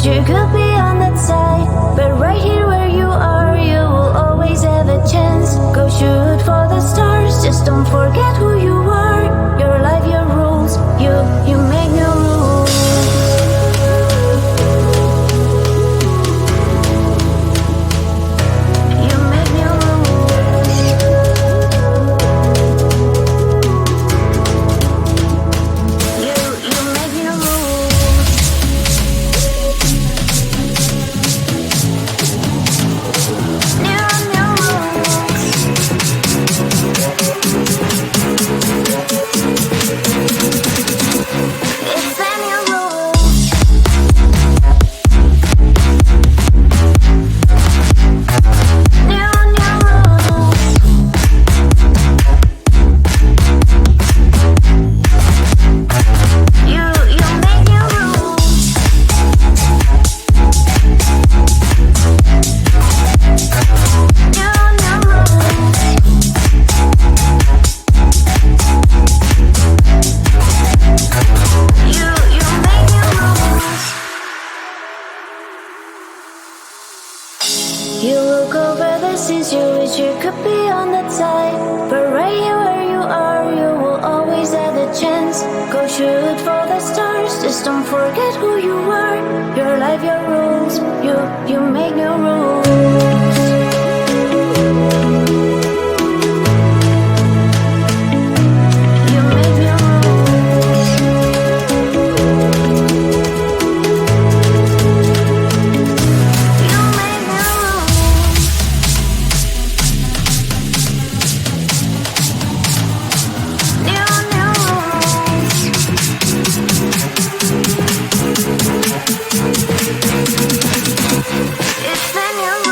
wish you could be on that side, but right here where you are, you will always have a chance. Go shoot for the stars, just don't forget who you are. Your life, your rules, you make no rules. You make no rules. You make no rules. No It's the new rules. New rules. You make new rules. New rules. You make new rules. You look over the seas, you wish you could be on that side, but right here where you are, you will always have a chance. Go shoot for the stars, just don't forget who you are. Your life, your rules, you make no rules. You make no rules. You make no rules. New rules. It's the new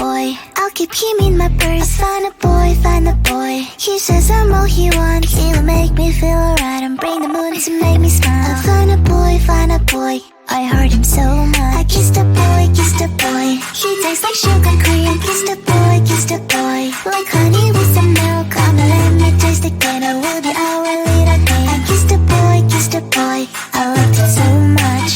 boy. I'll keep him in my purse. Find a boy, find a boy. He says I'm all he wants. He'll make me feel alright and bring the moon to make me smile. I find a boy, find a boy. I heard him so much. I kissed a boy, kissed a boy. He tastes like sugar cream. Kissed a boy, kissed a boy. Like honey with some milk. Come and let me taste again. I will be our little game. I kissed a boy, kissed a boy. I liked it so much.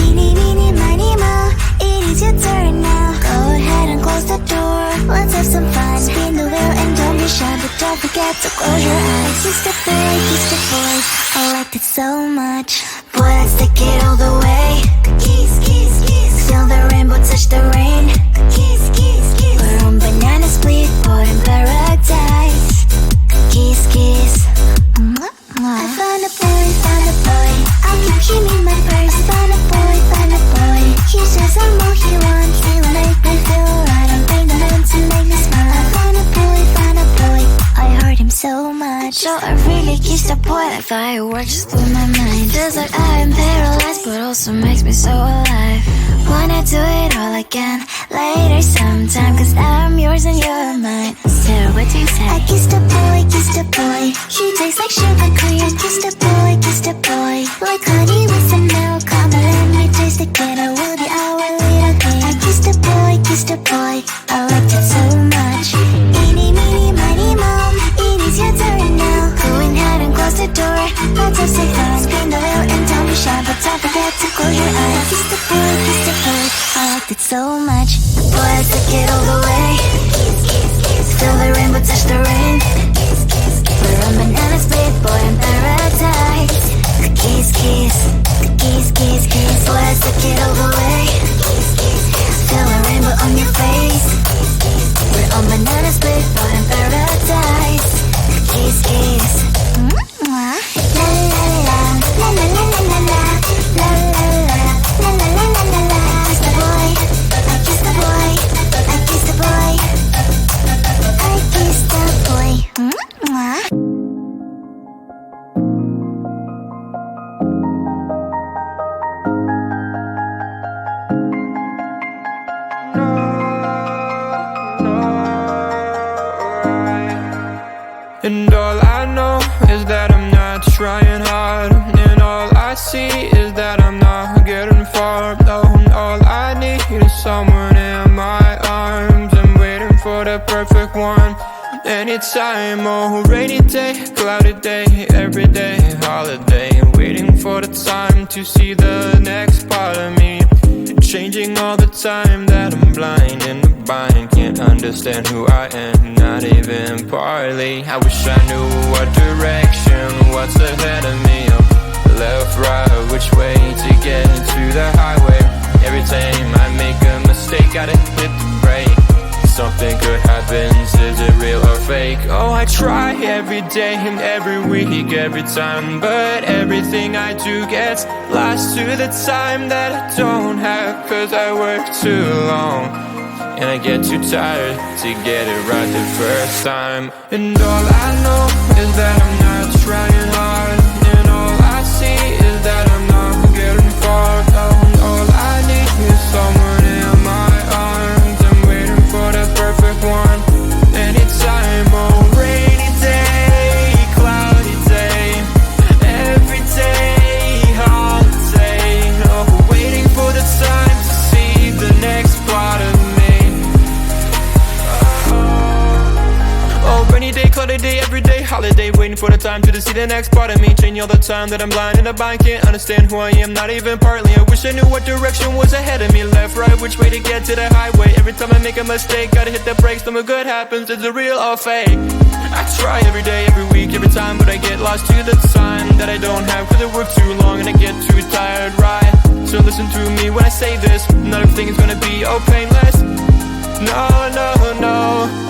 Eeny, meeny, miny, moe. It is your turn now. Go ahead and close the door. Let's have some fun. Spin the wheel and don't be shy, but don't forget to close your eyes. Kissed a boy, kissed a boy. I liked it so much. Boy, let's take it all the way. Kiss, kiss, kiss. Feel the rainbow touch the rain. Kiss, kiss, kiss. We're on banana split, boat in paradise. Kiss, kiss. I found a boy, found a boy. I'll keep him in my purse. Found a boy, found a boy. He says I'm all he wants. He'll make me feel alright and bring the moon to make me smile. I found a boy, found a boy. I heard him so much. So I really kissed a boy like fireworks just blew my mind. Feels like I'm paralyzed but also makes me so alive. Wanna do it all again later sometime, cause I'm yours and you're mine. So what do you say? I kissed a boy, kissed a boy. He tastes like sugar cream. Kissed a boy, kissed a boy. Like honey with some milk. Come and let me taste again. I will be our little game. I kissed a boy, kissed a boy. I liked it so much. Eeny, meeny, miny, moe. It is your turn now. Go ahead and close the door. Let's have some fun. Spin the wheel and don't be shy, but don't forget to close your eyes. Kissed a boy, kissed a boy. I liked it so much. Boy, let's take it all the way. Feel the rainbow touch the rain. We're on banana split, boy in paradise. Kiss, kiss, kiss, kiss, kiss. Boy, let's take it all the way. Feel the rainbow on your face. We're on banana split, boy in paradise. Kiss, kiss. La la la, la la la la la, la la la, la la la la la la. Kiss the boy, I kiss the boy, I kiss the boy, I kiss the boy. And all I know is that I'm not trying hard, and all I see is that I'm not getting far. No, all I need is someone in my arms. I'm waiting for the perfect one. Anytime, oh, rainy day, cloudy day, every day, holiday. Waiting for the time to see the next part of me. Changing all the time that I'm blind in the bind. Can't understand who I am, not even partly. I wish I knew what direction, what's ahead of me. Left, right, which way to get to the highway. Every time I make a mistake, gotta hit the brake. Something good happens, is it real or fake? Oh, I try every day and every week, every time, but everything I do gets lost to the time that I don't have. Cause I work too long and I get too tired to get it right the first time. And all I know is that I'm not trying hard, and all I see is that I'm not getting far. All I need is someone in my arms. I'm waiting for the perfect one. Anytime, oh, rainy day, cloudy day, every day, holiday. Oh, waiting for the time to see the next part of me. Oh, rainy day, cloudy day, every day, holiday. Waiting for the time to see the next part of me. Changing all the time that I'm blind in the bind. Can't understand who I am, not even partly. I wish I knew what direction was ahead of me. Left, right, which way to get to the highway. Every time I make a mistake, gotta hit the brakes. Something good happens, is it real or fake? I try every day, every week, every time, but I get lost to the time that I don't have. Cause I work too long and I get too tired, right? So listen to me when I say this. Not everything is gonna be all painless. No, no, no.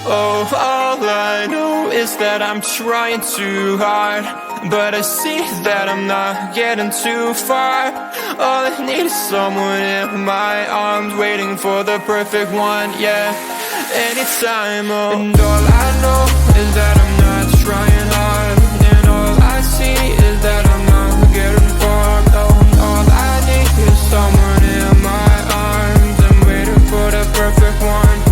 Oh, all I know is that I'm trying too hard, but I see that I'm not getting too far. All I need is someone in my arms, waiting for the perfect one, yeah. Anytime, oh. And all I know is that I'm not trying hard, and all I see is that I'm not getting far. All I need is someone in my arms. I'm waiting for the perfect one.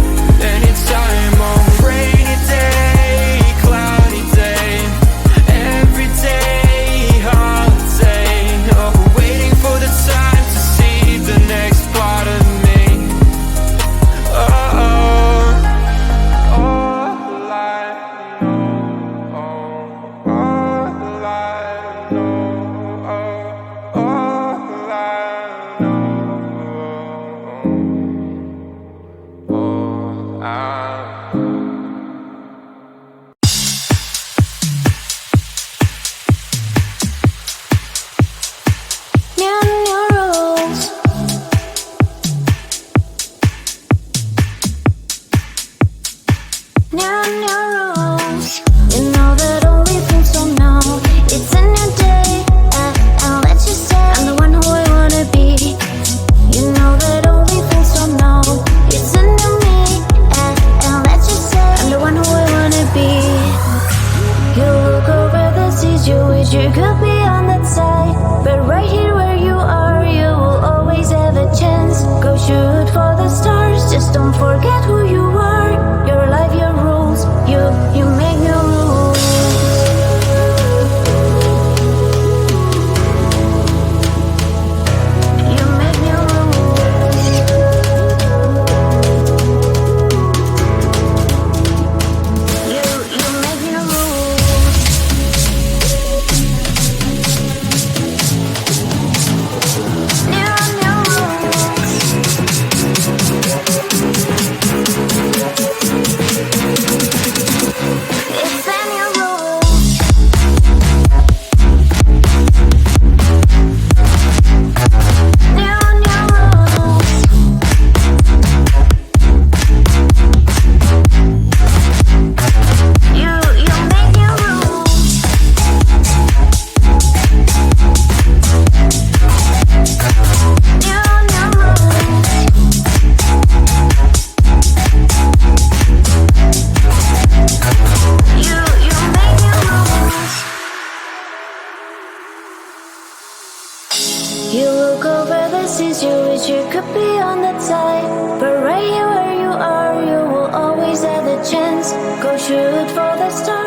sees you wish you could be on that side. But right here where you are, you will always have the chance. Go shoot for the stars.